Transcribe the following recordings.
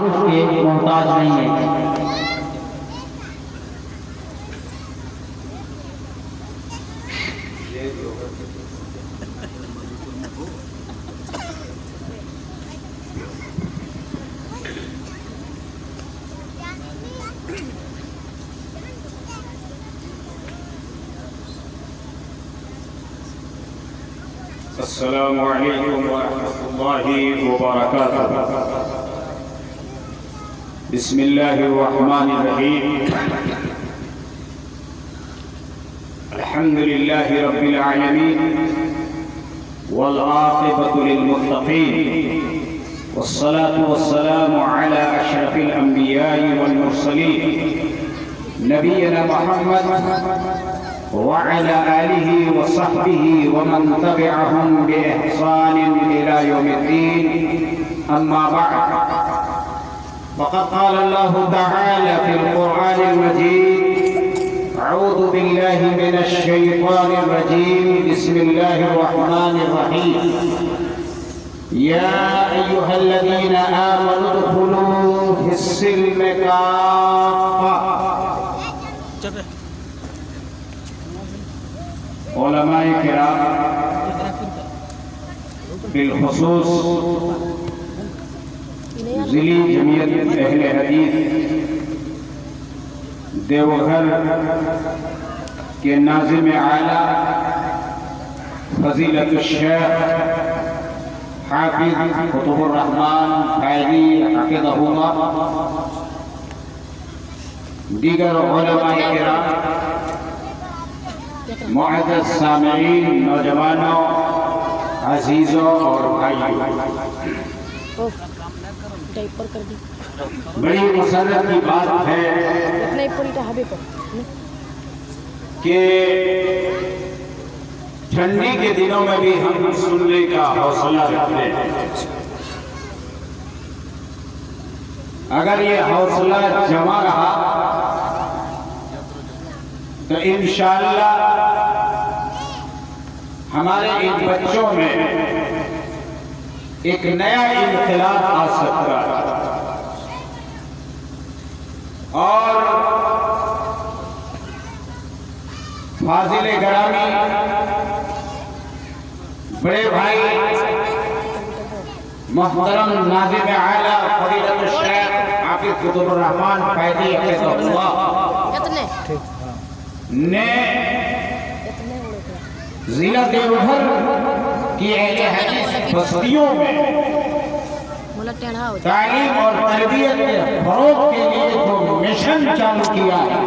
के मोहताज नहीं है। अस्सलामु अलैकुम वरहमतुल्लाहि वबरकातुहू। बिस्मिल्लाहिर्रहमानिर्रहीम। अल्हम्दुलिल्लाहि रब्बिल आलमीन वल आक़िबतु लिल मुत्तक़ीन वस्सलातु वस्सलामु अला अशरफिल अंबिया'i वल मुरसलीन नबियना मुहम्मद वअला आलिहि वसहबिहि वमन तबिअहुम बिइहसान इला यौमिद्दीन। अम्मा बअद, फ़क़द क़ाल अल्लाहु तआला फ़िल क़ुरआनिल मजीद, अऊज़ु बिल्लाहि मिनश शैतानिर रजीम, बिस्मिल्लाहिर रहमानिर रहीम। या अय्युहल्लज़ीना आमनू उदखुलू फिस्सिल्मि काफ़्फ़ा। उलमाए किराम बिलखुसूस ज़िली जमीयत अहले हदीस देवघर के नाज़िम आला फ़ज़ीलतुश शेख हाफ़िज़ कुतुबुर रहमान फ़ैज़ी हफ़िज़हुल्लाह, दीगर उलमाए किराम, मुअज़्ज़ज़ सामिईन, नौजवानों, अजीज़ों और भाइयों, बड़ी मसरत की बात है कि ठंडी के दिनों में भी हम सुनने का हौसला रखते हैं। अगर ये हौसला जमा रहा तो इंशाअल्लाह हमारे इन बच्चों में एक नया इनकलाब आ सकता है। और फाजिले गरामी बड़े भाई मोहतरम नाज़िम आला फ़ज़ीलतुश शेख हाफ़िज़ कुतुबुर रहमान फ़ैज़ी हफ़िज़हुल्लाह ने जिला देवघर की अहले हदीस बस्तियों में तालीम और तरबियत के फ़रोग़ के लिए जो मिशन चालू किया है,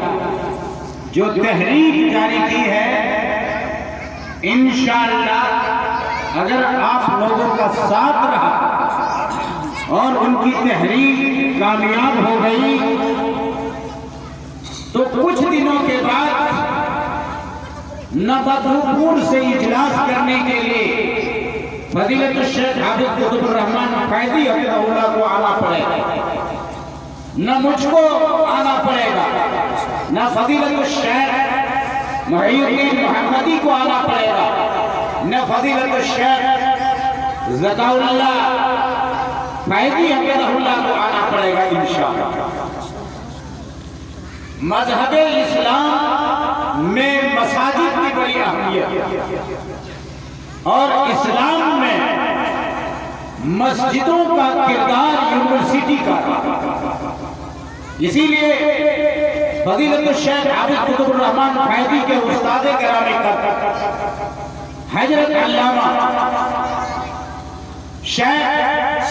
जो तहरीक जारी की है, इंशाअल्लाह अगर आप लोगों का साथ रहा और उनकी तहरीक कामयाब हो गई तो कुछ दिनों के बाद नबदुपुर से इजलास करने के लिए फ़ज़ीलतुश शेख हाफ़िज़ कुतुबुर रहमान फ़ैज़ी हफ़िज़हुल्लाह को आना पड़ेगा, न मुझको आना पड़ेगा, न फ़ज़ीलतुश शेख मुहीउद्दीन मोहम्मदी को आना पड़ेगा, न फ़ज़ीलतुश शेख ज़काउल्लाह फ़ैज़ी हफ़िज़हुल्लाह को आना पड़ेगा इंशाअल्लाह। मज़हब इस्लाम में मसाजिद की बड़ी अहमियत और इस्लाम में मस्जिदों का किरदार यूनिवर्सिटी का। इसीलिए फ़ज़ीलतुश शेख हाफ़िज़ कुतुबुर रहमान फ़ैज़ी के उस्ताद गिरामी हज़रत अल्लामा शेख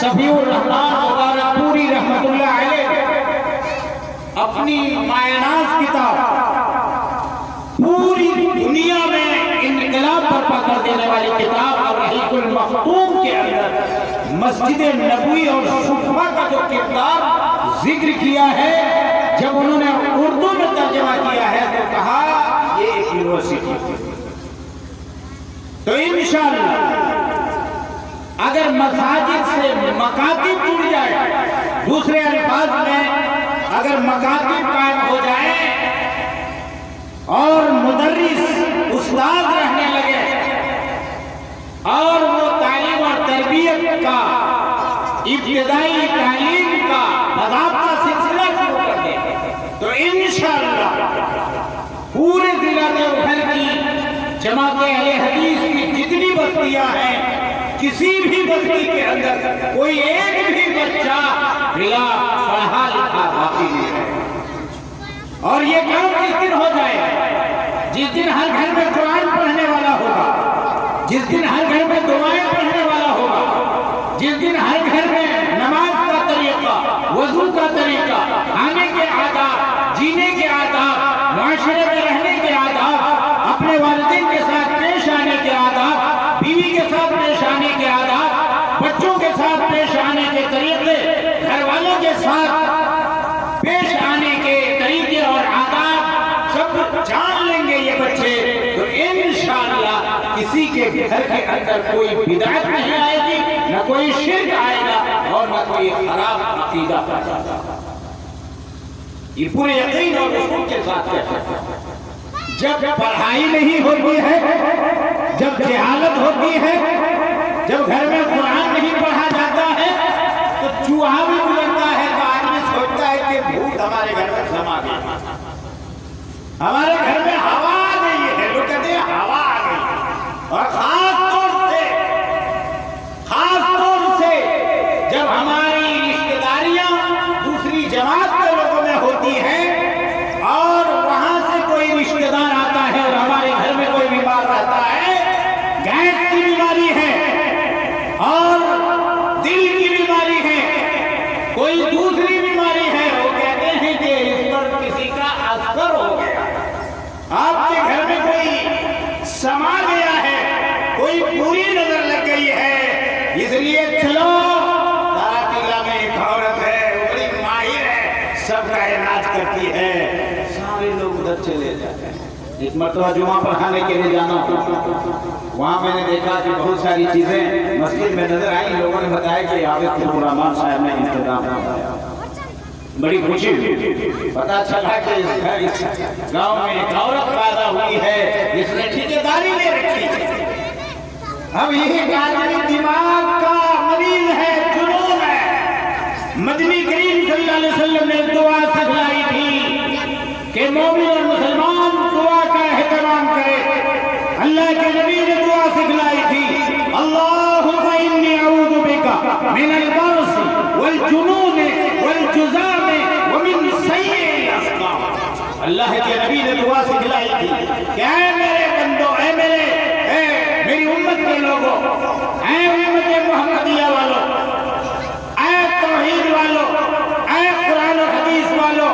सफ़ीउर रहमान मुबारकपुरी रहमतुल्लाह अलैह अपनी मायनाज़ किताब पूरी दुनिया में इनकलाब बर्पा कर देने वाली किताब और रहीकुल मखतूम के अंदर मस्जिद नबवी और सुफ़ा का जो किरदार जिक्र किया है, जब उन्होंने उर्दू में तर्जुमा किया है तो कहा ये एक यूनिवर्सिटी। तो इंशाअल्लाह अगर मसाजिद से मकातिब जुड़ जाए, दूसरे अल्फाज में अगर मकातिब कायम हो जाए और मुदर्रिस उस्ताद रहने लगे और वो तालीम और तरबियत का, इब्तिदाई तालीम का उलमा के अहले हदीस की जितनी बस्तियां हैं, किसी भी बस्ती के अंदर कोई एक भी बच्चा बिना पढ़ा लिखा बाकी नहीं है। और ये काम किस दिन हो जाएगा? जिस दिन हर घर में कुरान पढ़ने वाला होगा, जिस दिन हर घर में दुआएं पढ़ने वाला होगा, जिस दिन हर घर में नमाज का तरीका, वजू का तरीका, खाने के आदाब, जीने के आदाब, माशरे में रहने के आदाब, अपने वालिदैन के साथ पेश आने के आदाब, बीवी के साथ पेश आने के आदाब, बच्चों के साथ पेश आने के तरीके, घर वालों के साथ पेश आने के तरीके और आदाब सब जान लेंगे ये बच्चे, तो इंशाअल्लाह किसी के घर के अंदर कोई बिदअत नहीं आएगी, न कोई शिर्क आएगा और न कोई खराब अकीदा पैदा होगा। ये पूरे यकीन और उसूल के साथ कहते हैं। जब पढ़ाई नहीं होती है, जब जहालत होती है, जब घर में कुरान नहीं पढ़ा जाता है, तो चूहा भी गुजरता है तो आदमी सोचता है कि भूत हमारे घर में समा गया, हमारे घर में हवा आ गई है। लोग कहते हैं हवा आ गई। और खास तौर से जब हमारी रिश्तेदारियां दूसरी जमात के लोगों में होती हैं और वहां से कोई रिश्तेदार आता है और हमारे घर में कोई बीमार रहता है, गैस की बीमारी है और दिल की बीमारी है, कोई दूसरी बीमारी है, वो कहते हैं कि इस पर किसी का असर हो गया, आपके घर में कोई समा गया है, कोई बुरी नजर लग गई है, इसलिए चलो दारा में एक औरत है, वो बड़ी माहिर है, सबका इलाज करती है। सारे लोग उधर चले जाते हैं। एक मरतबा जुमा पढ़ाने के लिए जाना, वहाँ मैंने देखा कि बहुत सारी चीजें मस्जिद में नजर आई। लोगों ने बताया कि आबिद रहमान साहब ने इंतजाम किया। बड़ी खुशी हुई, पता चला कि इस गांव में एक औरत पैदा हुई है जिसने ठेकेदारी ले रखी है। अब यही आदमी दिमाग का मरीज है, जुनून है। मदनी करीम सल्लल्लाहु अलैहि वसल्लम ने दुआ सिखलाई थी कि मोमिन और मुसलमान दुआ का एहतराम करे। अल्लाह के नबी ने दुआ सिखलाई थी, अल्लाहुम्मा इन्नी अऊज़ु बिका मिनल बर्स वल जुनून वल जुज़ाम व मिन सय्यिल अस्क़ाम। अल्लाह के नबी ने दुआ सिखलाई थी कि ऐ मेरे बंदो, ऐ मेरी उम्मत के लोगों, ऐ उम्मत मुहम्मदिया वालों, ऐ तौहीद वालों, ऐ कुरान और हदीस वालों,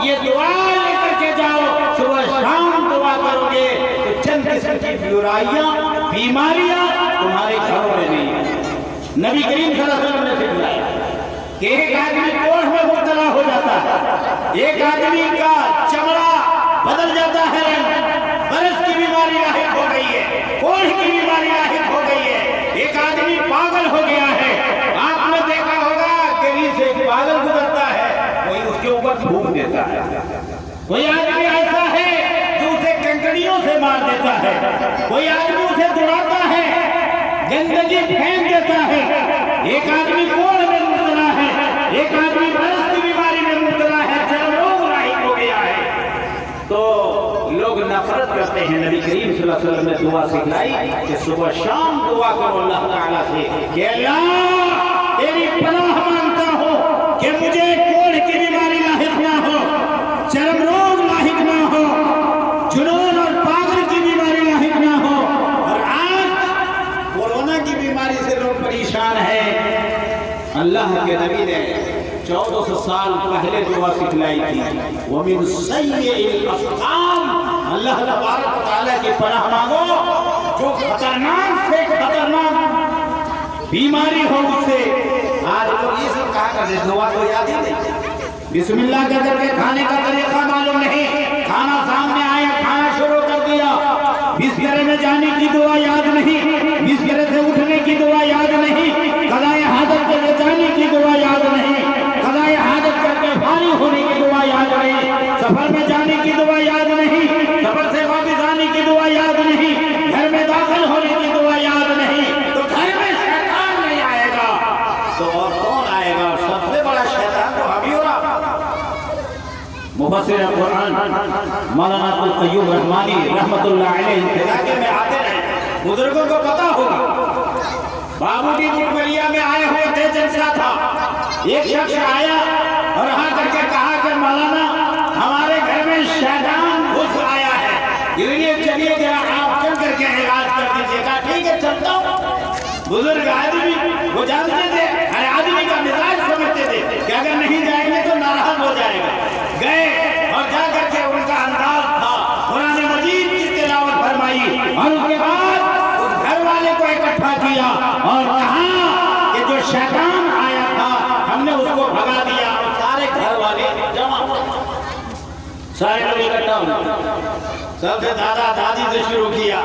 ये दुआ लेकर के जाओ। सुबह शाम दुआ करोगे तो चंद किस्म की बुराइयां, बीमारियां तुम्हारे घरों में नहीं है। नबी करीम सल्लल्लाहु अलैहि वसल्लम ने सिखाया कि एक आदमी कोढ़ में मुब्तला हो जाता है, एक आदमी का चमड़ा बदल जाता है, बरस की बीमारी लाहिक हो गई है, कोढ़ की बीमारी लाहिक हो गई है, एक आदमी पागल हो गया है। आपने देखा होगा गली से एक पागल गुजरता है, कोई उसके ऊपर थूक देता है, कोई आदमी ऐसा है जो उसे कंकड़ियों से मार देता है, कोई आदमी उसे दौड़ाता है, गंदगी फेंक देता है। एक आदमी कोढ़ में मुब्तला है, एक आदमी बरस की बीमारी में मुब्तला है, चरम रोग लाहिक हो गया है, तो लोग नफरत करते हैं। नबी करीम सल्लल्लाहु अलैहि वसल्लम ने दुआ सिखलाई कि सुबह शाम दुआ करो अल्लाह ताला से कि अल्लाह तेरी पनाह मांगता हूं कि मुझे कोढ़ की बीमारी लाहिक ना हो, चरम रोग लाहिक ना हो, जुनून और पागल की बीमारी लाहिक ना हो। और आज कोरोना की बीमारी से लोग परेशान हैं। अल्लाह के नबी ने 1400 साल पहले दुआ सिखलाई थी, वो मिन सय्यिल अस्क़ाम, अल्लाह तबारक व तआला की पनाह मांगो जो खतरनाक से खतरनाक बीमारी हो उससे। आज लोग ये सब कहा करते, दुआ तो याद ही नहीं, बिस्मिल्लाह का करके खाने का तरीका मालूम नहीं, खाना सामने आया खाना शुरू कर दिया, बिस्तर में जाने की दुआ याद नहीं, बिस्तर से उठने की दुआ याद नहीं, क़ज़ाए हाजत के ले जाने की दुआ याद नहीं, क़ज़ाए हाजत करके फारिग होने की दुआ याद नहीं, सफर में जाने की दुआ याद नहीं, सफर से वापस आने की दुआ याद नहीं, घर में दाखिल होने की दुआ याद नहीं। तो घर में शैतान नहीं आएगा तो और कौन आएगा? सबसे बड़ा शैतान तो हम ही हो रहा। मुफस्सिर कुरान मौलाना अब्दुल क़य्यूम रहमानी रहमतुल्लाह अलैह इलाके में आते रहे, बुजुर्गों को पता होगा। बाबूजी बुटवलिया में आए हुए थे, जलसा था। एक शख्स आया और यहाँ करके कहा कि मौलाना हमारे घर में शैतान घुस आया है, इसलिए चलिए जरा आप चल करके इलाज कर दीजिएगा। ठीक है, चलता हूँ। बुजुर्ग आदमी वो जानते थे, हर आदमी का मिजाज समझते थे कि अगर नहीं जाएंगे तो नाराज हो जाएगा। गए और जा करके उनका अंदाज था, कुरान मजीद की तिलावत फरमाई और उसके बाद उस घर वाले को इकट्ठा किया और कहा कि जो शैतान आया था हमने उसको भगा दिया। और सारे घर वाले जमा, सारे लोग इकट्ठा हुए। सबसे दादा दादी से शुरू किया,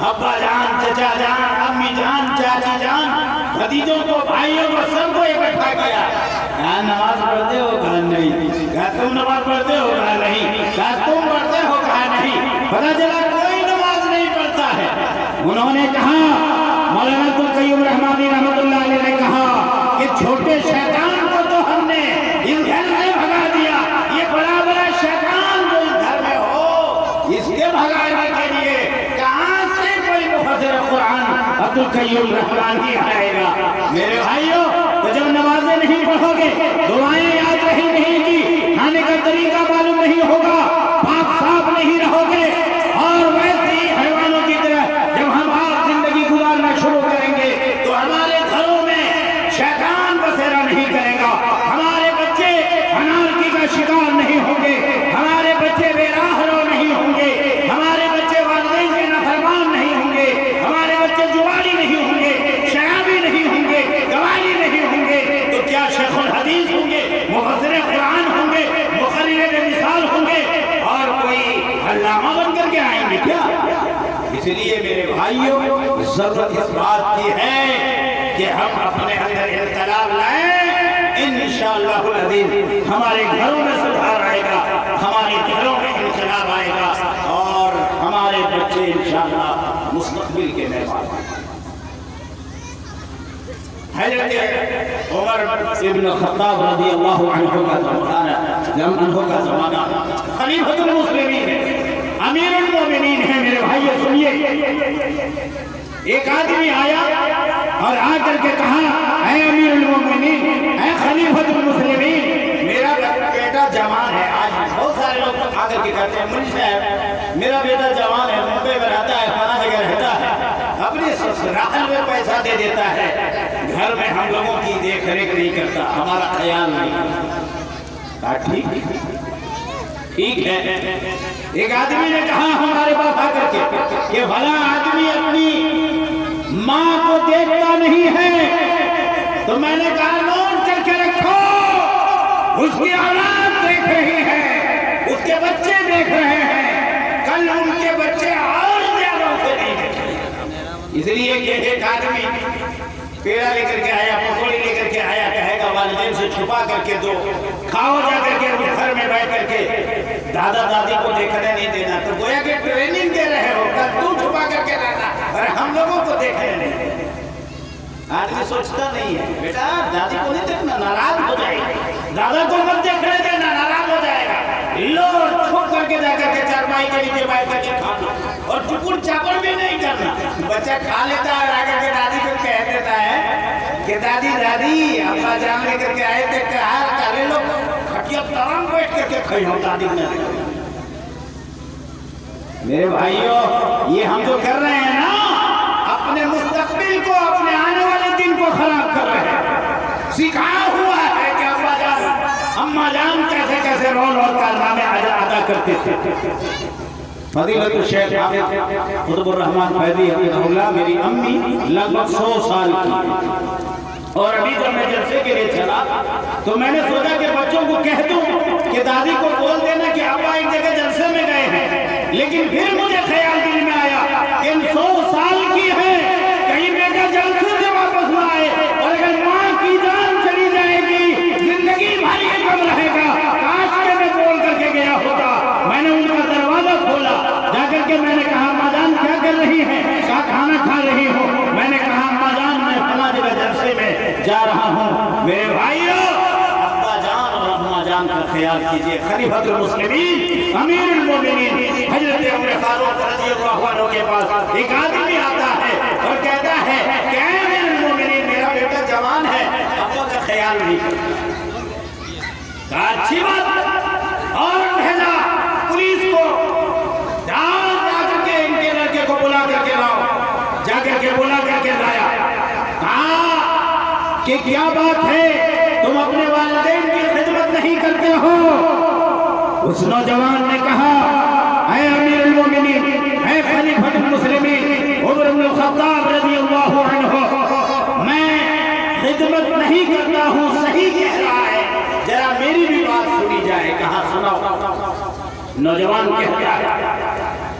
अब्बा जान, चचा जान, अम्मी जान, चाची जान, भतीजों को, भाइयों को, सबको इकट्ठा किया। कहा नमाज पढ़ते हो? कहा नहीं। कहा तुम नमाज पढ़ते हो? कहा नहीं। कहा तुम पढ़ते हो? कहा नहीं। पता चला कोई नमाज नहीं पढ़ता है। उन्होंने कहा, मौलाना अब्दुल क़य्यूम रहमानी रहमतुल्लाह अलैह ने कहा कि छोटे शैतान को तो हमने इस घर से भगा दिया, ये बड़ा बड़ा शैतान जो इस घर में हो इसके भगाने के लिए कहां से कोई मुफस्सिर कुरान अब्दुल क़य्यूम रहमानी आएगा। मेरे भाइयों, तो जब नमाजें नहीं पढ़ोगे, दुआएं याद रही नहीं की, खाने का तरीका मालूम नहीं होगा, पाक साफ नहीं रहोगे और वैसे ही हैवानों की तरह जब हम आप जिंदगी गुजारना शुरू करेंगे तो हमारे घरों में शैतान बसेरा नहीं करेगा, हमारे बच्चे अनारकी का शिकार नहीं होंगे, हमारे बच्चे बेराहरो नहीं होंगे, हमारे बच्चे वालिदैन के नाफरमान नहीं होंगे, हमारे बच्चे जुआरी नहीं होंगे, शराबी नहीं होंगे, गवाही नहीं होंगे। तो क्या शेखुल हदीस होंगे, मुफस्सिर कुरान होंगे, मुक़र्रिर मिसाल होंगे और कोई अल्लामा बन करके आएंगे क्या? इसलिए मेरे भाइयों, जरूरत इस बात की है कि हम अपने अंदर इनकलाब लाएं। इंशाअल्लाह अज़ीज़ हमारे घरों में सुधार आएगा, हमारे घरों में इनकलाब आएगा और हमारे बच्चे इंशाअल्लाह मुस्तक़बिल के मेहमान। हज़रत उमर इब्न ख़त्ताब रज़ियल्लाहु अन्हु का ज़माना, खलीफतुल मुस्लिमीन, अमीरुल मोमिनीन है। मेरे भाइयों सुनिए, एक आदमी आया और आकर के कहा, ऐ अमीरुल मोमिनीन, ऐ खलीफतुल मुस्लिमीन, मेरा बेटा जवान है। आज बहुत सारे लोग आकर के कहते हैं, मुझे साहब मेरा बेटा जवान है, मुंबई में रहता है, फला जगह रहता है, अपने ससुराल में पैसा दे देता है, घर में हम लोगों की देख रेख नहीं करता, हमारा ख्याल नहीं करता। ठीक है। एक आदमी ने कहा हमारे पास आकर के कि भला आदमी अपनी माँ को देखता नहीं है। तो मैंने कहा नोट करके रखो, उसकी औलाद देख रही है, उसके बच्चे देख रहे हैं, कल उनके बच्चे और ज्यादा उसे नहीं देखेंगे। इसलिए कि एक आदमी पेड़ा लेकर के आया, पकौड़ी लेकर के आया, कहेगा वालिदैन से छुपा करके दो, खाओ जा करके उस घर में बैठ करके, दादा दादी को देखने नहीं देना। तो गोया के ट्रेनिंग दे रहे हो, कल तू छुपा करके लाना और हम लोगों को देखने नहीं देना। आदमी सोचता नहीं है, बेटा दादी को नहीं देखना, नाराज हो जाएगा, दादा को मत देखने देना, नाराज हो जाएगा। लो छुप करके जाकर के चारपाई के नीचे बैठ करके खाना और टुकुर चापर भी नहीं करना। बच्चा खा लेता है और आकर के दादी को कह देता है कि दादी दादी अब्बा जान लेकर के आए थे, कहा काले लोग खटिया तरम बैठ करके खाई हो दादी ने। मेरे भाइयों, ये हम जो कर रहे हैं ना, अपने मुस्तकबिल को, अपने आने वाले दिन को खराब कर रहे हैं। सिखाया हुआ है कि अब्बा जान अम्मा जान कैसे कैसे रोल और कारनामे अदा करते थे। फजीलतुल शेख हाफिज कुतुबुर रहमान फैदी हफिज़हुल्लाह, मेरी अम्मी लगभग 100 साल की, और अभी जब मैं जलसे के लिए चला तो मैंने सोचा कि बच्चों को कह दूं कि दादी को बोल देना कि अब्बा एक जगह जलसे में गए हैं। लेकिन फिर मुझे ख्याल दिल में आया कि 100 साल की है, कहीं बेटा जलसे से वापस ना आए, और अगर माँ की जान चली जाएगी जिंदगी भर ये कम रहेगा। काश के मैं बोल करके गया होता। मैंने उनका दरवाजा खोला, जाकर के मैंने कहा अम्मा जान क्या कर रही है? क्या खाना खा रही हो? मैंने कहा अम्मा जान मैं फला जगह जलसे में जा रहा हूँ। मेरे भाइयों, अब्बा जान और अम्मा जान जान का ख्याल कीजिए। खलीफतुल मुस्लिमीन अमीरुल मोमिनीन हजरत उमर फारूक रज़ियल्लाहु अन्हु के पास एक आदमी आता है और कहता है कि अमीरुल मोमिनीन, मेरा बेटा जवान है, अब्बा का ख्याल नहीं करता। अच्छी बात। और भेजा पुलिस को, जाकर के इनके लड़के को बुला करके लाओ। जाकर के बुला करके लाया, कहा कि क्या बात है, तुम अपने वालिदैन की खिदमत नहीं करते हो? उस नौजवान ने कहा, ऐ अमीरुल मोमिनीन, ऐ खलीफतुल मुस्लिमीन उमर इब्न खत्ताब रज़ियल्लाहु अन्हु, मैं खिदमत नहीं करता हूँ, सही कह रहा है, जरा मेरी भी बात सुनी जाए। कहा सुनाओ। नौजवान कहता है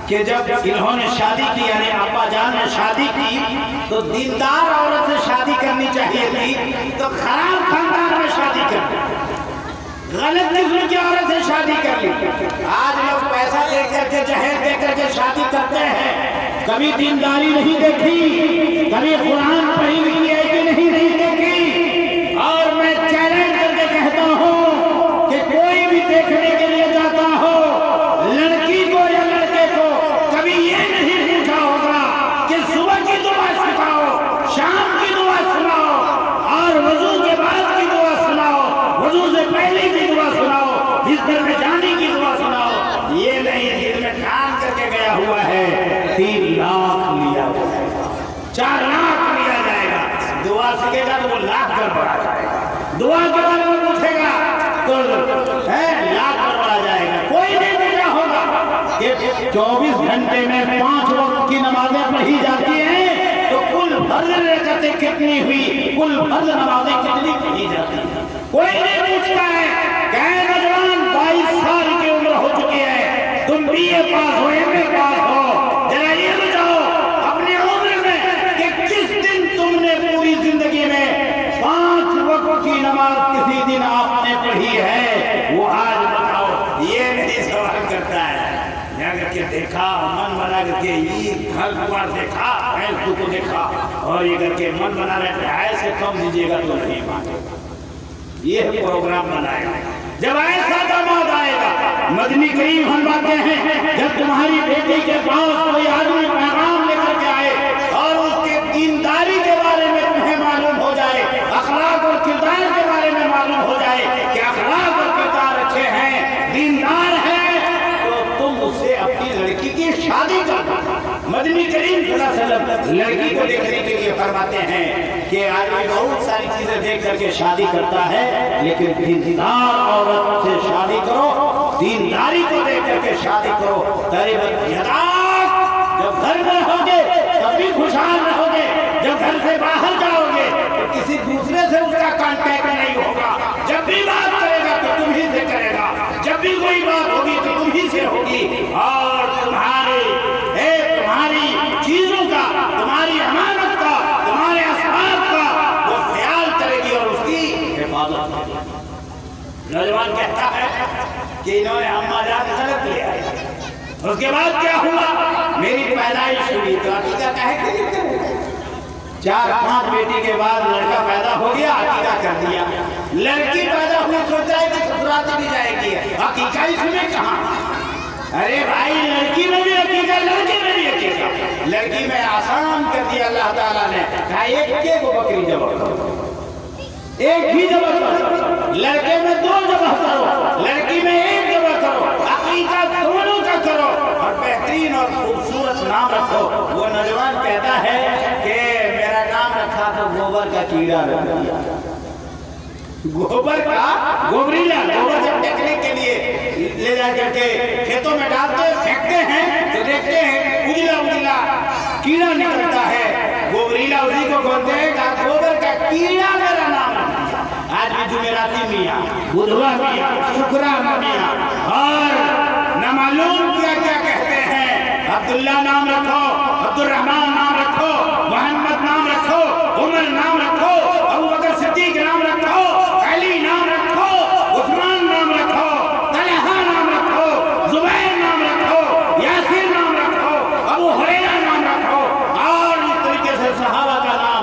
कि जब इन्होंने शादी की, यानी अब्बा जान ने शादी की, तो दीनदार औरत से शादी करनी चाहिए थी, तो खराब खानदान में शादी कर, गलत किस्म की औरत से शादी कर ली। आज लोग पैसा दे करके, जहेज दे करके शादी करते हैं। कभी दीनदारी नहीं देखी, कभी कुरान पढ़ी लिखी है कि नहीं देखी। और मैं चैलेंज करके कहता हूँ कि कोई भी देखने के लिए जाता हो, लड़की को या लड़के को कभी ये नहीं पूछा होगा कि सुबह की दुआ सिखाओ, शाम की दुआ सुनाओ, और वजू के बाद की दुआ सुनाओ, वजू से पहले की दुआ सुनाओ, बिस्तर में जाने की दुआ सुनाओ। ये नहीं, दिल में ठान करके गया हुआ है 3 लाख लिया जाएगा, 4 लाख लिया जाएगा। दुआ सीखेगा तो वो लाख गड़बड़ा जाएगा, दुआ के बारे में पूछेगा तो लाख गड़बड़ा जाएगा। कोई नहीं पूछा होगा कि 24 घंटे में 5 वक्त की नमाजें पढ़ी जाती हैं, तो कुल फर्ज रकातें कितनी हुई, कुल फर्ज नमाजें कितनी पढ़ी जाती हैं, कोई नहीं पूछता है। कहे नौजवान 22 साल की उम्र हो चुकी है, तुम BA पास हो, MA पास हो, जरा ये बताओ अपनी उम्र में कि किस दिन तुमने पूरी जिंदगी में 5 वक्त की नमाज किसी दिन आपने पढ़ी है, वो आज बताओ। ये नहीं सवाल करता है। जाकर के देखा, मन बना करके ईद घर द्वार देखा, भैंस को देखा, और ये करके मन बना रहे ऐसे कम दीजिएगा तो नहीं मांगेगा। ये प्रोग्राम बनाएगा। जब ऐसा दामाद आएगा, मदनी करीम फरमाते हैं, जब तुम्हारी बेटी के पास कोई आदमी पैगाम लेकर के आए और उसके दीनदारी के बारे में तुम्हें मालूम हो जाए, अखलाक और किरदार के बारे में मालूम हो जाए कि अखलाक और किरदार अच्छे हैं, दीनदार है, तो तुम उससे अपनी लड़की की शादी कर। मदनी करीम सल्लल्लाहु अलैहि वसल्लम लड़की को देखने के लिए फरमाते हैं कि आदमी बहुत सारी चीजें देख करके शादी करता है, लेकिन दीनदार औरत से शादी करो, दीनदारी को देख करके शादी करो। जब घर में रहोगे तब भी खुशहाल रहोगे, जब घर से बाहर जाओगे तो किसी दूसरे से उसका कांटेक्ट नहीं होगा। जब भी बात करेगा तो तुम ही से करेगा, जब भी कोई बात होगी तो तुम ही से होगी, और तुम्हारी चीजों का, तुम्हारी अमानत का, तुम्हारे असबाब का वो ख्याल करेगी और उसकी हिफाजत करेगी। नौजवान कहता है कि इन्होंने अम्मा जान गलत ले आए। उसके बाद क्या हुआ, मेरी पैदाइश हुई तो अकीका कहे कि 4-5 बेटी के बाद लड़का पैदा हो गया, अकीका कर दिया। लड़की पैदा हुई, सोचा है कि ससुराल चली जाएगी, अकीका इसमें कहाँ? अरे भाई, लड़की में भी अकीका, लड़के में भी अकीका। लड़की में आसान कर दिया अल्लाह ताला ने, कहा एक के को बकरी जबह करो, एक ही जबह करो। लड़के में 2 जबह करो, लड़की में 1 जबह करो, अकीका दोनों का करो, और बेहतरीन और खूबसूरत नाम रखो। वो नौजवान कहता है कि मेरा नाम रखा था गोबर का कीड़ा रख दिया। गोबर का गोबरीला, गोबर जब फेंकने के लिए ले जा करके खेतों में डालते फेंकते हैं तो देखते हैं उजला उजला कीड़ा निकलता है, गोबरीला उसी को बोलते हैं। गोबर का कीड़ा मेरा नाम है। आज भी जुमेराती मियाँ, बुधवा मियाँ, शुक्रा मियाँ, और न मालूम क्या क्या कहते हैं। अब्दुल्ला नाम रखो, अब्दुर्रहमान नाम रखो, मोहम्मद नाम रखो, उमर नाम रखो, अबू बकर सिद्दीक नाम रखो, अली नाम रखो, उस्मान नाम रखो, तलहा नाम रखो, जुबैर नाम रखो, यासिर नाम रखो, अबू हुरैरा नाम रखो, और इस तरीके से सहाबा का नाम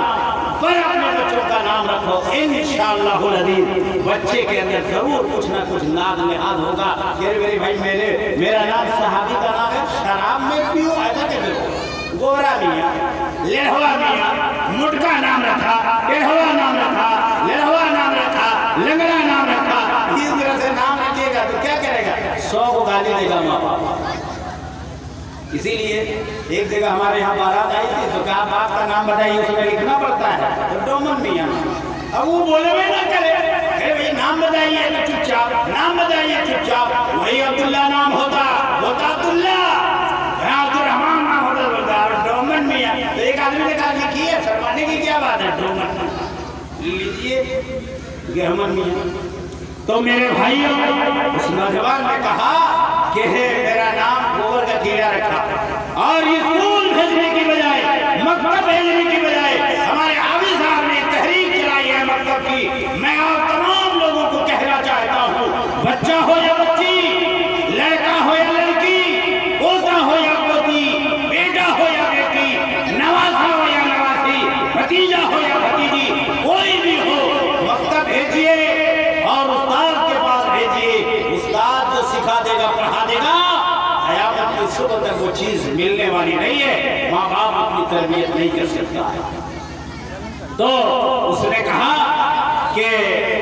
पर अपने बच्चों का नाम रखो। इंशाअल्लाहुल अज़ीज़ बच्चे के अंदर जरूर कुछ ना कुछ नाद निहाद होगा। मेरे भाई मेरा नाम सहाबी का नाम है शराब में पियो ऐसा कहते हो। गोरा मियाँ, लेढ़वा मियाँ, मुटका नाम रखा, टेढ़वा नाम रखा, लेढ़वा नाम रखा, लंगड़ा नाम रखा। इस तरह से नाम रखिएगा तो क्या करेगा? 100 को गाली देगा माँ बाप। इसीलिए एक जगह हमारे यहाँ बारात आई थी तो क्या बाप का नाम बताइए, उसमें लिखना पड़ता है तो डोमन मियाँ। अब वो बोले भाई ना करे, अरे भाई नाम बताइए तो चुपचाप, नाम बताइए चुपचाप। वही अब्दुल्ला नाम होता अब्दुल्ला, अब्दुलरहमान नाम होता बोलता डोमन मियाँ। तो एक आदमी ने कहा लिखिए, शर्माने की क्या बात है, डोमन लीजिए गहमन मियाँ। तो मेरे भाइयों उस नौजवान ने कहा कि है मेरा नाम गोबर का कीड़ा रखा और स्कूल भेजने की बजाय, मकतब भेजने की बजाय हमारे हाफिज साहब ने तहरीक चलाई है मकतब की। मैं आप तमाम लोगों को कहना चाहता हूँ, बच्चा हो या बच्ची, लड़का हो या लड़की, पोता हो या पोती, बेटा हो या बेटी, नवासा हो या नवासी, भतीजा हो या भतीजी, कोई भी हो मकतब भेजिए और उस्ताद के पास भेजिए। उस्ताद जो सिखा देगा, पढ़ा देगा, क़यामत की सुबह तक वो चीज मिलने वाली नहीं है। माँ बाप अपनी तरबियत नहीं कर सकता है। तो उसने कहा कि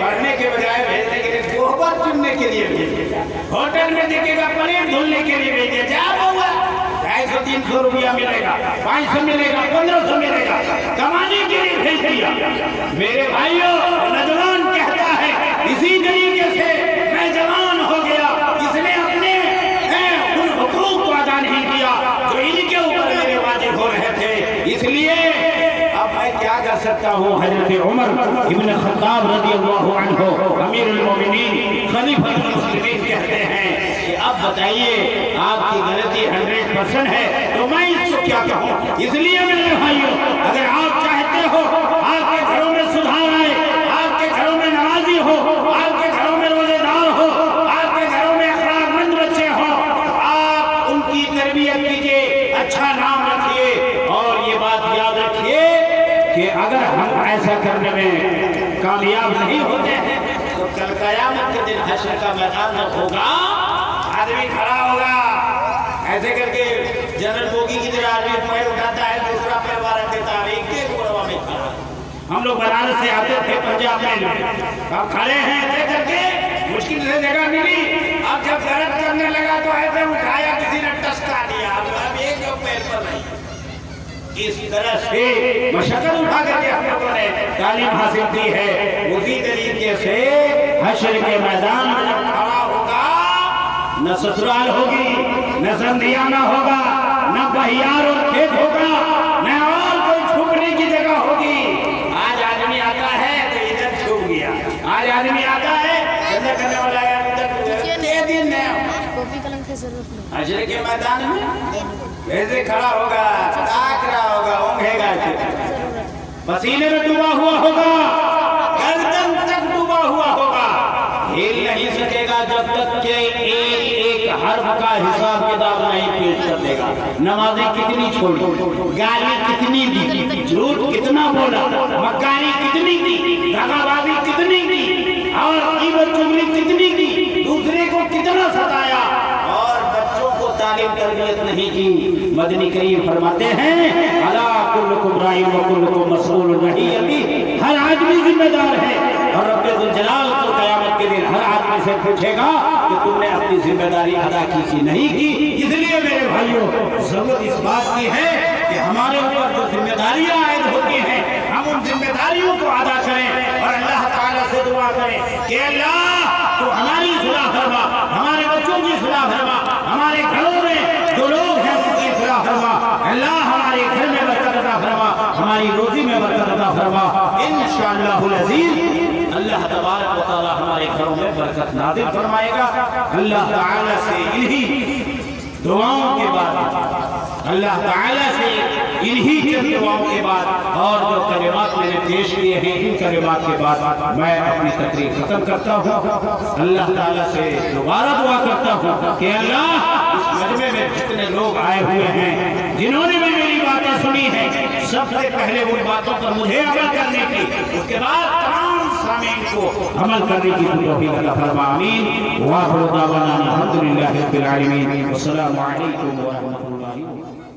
पढ़ने के बजाय भेजने के लिए गोबर चुनने के लिए भेजिए, होटल में देखेगा पनीर धुलने के लिए भेजिए। क्या होगा? 250-300 रुपया मिलेगा, 500 मिलेगा, 1500 मिलेगा, कमाने के लिए भेज दिया। मेरे भाइयों नौजवान कहता है इसी तरीके से मैं जवान हो गया, इसने अपने उन हुकूक को अदा नहीं किया जो इनके ऊपर मेरे वाजिब हो रहे थे। इसलिए अब मैं क्या कर सकता हूँ? हजरत उमर इब्न खत्ताब रज़ियल्लाहु अन्हु अमीरुल मोमिनीन खलीफतुल मुस्लिमीन कहते हैं कि अब बताइए आपकी गलती 100% है तो मैं इसको क्या कहूँ? इसलिए मेरे भाइयों अगर आप चाहते हो आपके घरों में सुधार आए, आपके घरों में नमाजी हो, आपके घरों में रोजेदार हो, आपके घरों में अखलाकमंद बच्चे हो, आप उनकी तरबियत कीजिए, अच्छा नाम रखिए। और ये बात याद रखिए कि अगर हम ऐसा करने में कामयाब नहीं होते हैं तो कल क़यामत के दिन हश्र का मैदान होगा, आदमी खड़ा होगा ऐसे करके जनरल बोगी की तरह आदमी पैर उठाता है, दूसरा पैर मार देता है, एक एक गोरवा में खड़ा। हम लोग बनारस से आते थे पंजाब में, अब खड़े हैं ऐसे करके, मुश्किल से जगह मिली, अब जब दर्द करने लगा तो ऐसे उठाया, किसी ने टसका दिया, अब एक पैर पर नहीं। इस तरह से मशक्कत उठा करके हम लोगों ने तालीम हासिल की है। उसी तरीके से हश्र के मैदान में जब खड़ा होगा, न ससुराल होगी, न संधियाना होगा, न बहियार और खेत होगा, न और कोई छुपने की जगह होगी। आज आदमी आता है तो इधर छुप गया, आज आदमी आता है धंधा करने वाला है दिन कॉपी कलम की जरूरत नहीं। हश्र के मैदान में ऐसे खड़ा होगा, ताक रहा होगा, ऊँघेगा, पसीने में डूबा हुआ होगा, गर्दन तक डूबा हुआ होगा, हिल नहीं सकेगा जब तक के एक हर्फ का हिसाब किताब नहीं पेश कर देगा। नमाज़ें कितनी छोड़ी, गाली कितनी दी, झूठ कितना बोला, मक्कारी कितनी की, दगाबाजी कितनी की, और ग़ीबत चुगली कितनी की, दूसरे को कितना सताया और बच्चों को तालीम तरबियत नहीं की। मदनी करीम फरमाते हैं अला कुल्लुकुम राइन व कुल्लुकुम मसऊलुन अन रइयतिही, हर आदमी जिम्मेदार है और रब्बे जुल जलाल को क़यामत के दिन हर आदमी से पूछेगा कि तुमने अपनी जिम्मेदारी अदा की कि नहीं की। इसलिए मेरे भाइयों जरूरत इस बात की है कि हमारे ऊपर जो जिम्मेदारियां आयद होती हैं हम उन जिम्मेदारियों को अदा करें और अल्लाह ताला से दुआ करें कि अल्लाह तो हमारी सुलह फरमा, हमारे बच्चों की सुलह फरमा, हमारे घरों में जो लोग हैं उनकी सुलह फरमा। अल्लाह हमारे घर में बरकत अता फरमा, हमारी रोजी में बरकत अता फरमा। इंशाअल्लाहुल अज़ीज़ अल्लाह तबारक व तआला हमारे घरों में बरकत नाज़िल फरमाएगा। अल्लाह ताला से इन्हीं दुआओं के बाद, अल्लाह ताला से इन्हीं दुआओं के बाद और जो कलिमात मैंने पेश किए हैं इन कलिमात के बाद मैं अपनी तकरीर खत्म करता हूँ। अल्लाह ताला से दोबारा दुआ करता हूँ कि अल्लाह इस मजमे में जितने लोग आए हुए हैं, जिन्होंने भी मेरी बातें सुनी हैं, सबसे पहले उन बातों पर मुझे अमल करने की, उसके बाद तमाम में इनको अमल करने की तौफीक अता फरमा। आमीन। व आखिरु दावाना अल्हम्दुलिल्लाहि रब्बिल आलमीन। अस्सलामु अलैकुम व रहमतुल्लाहि व बरकातुहू।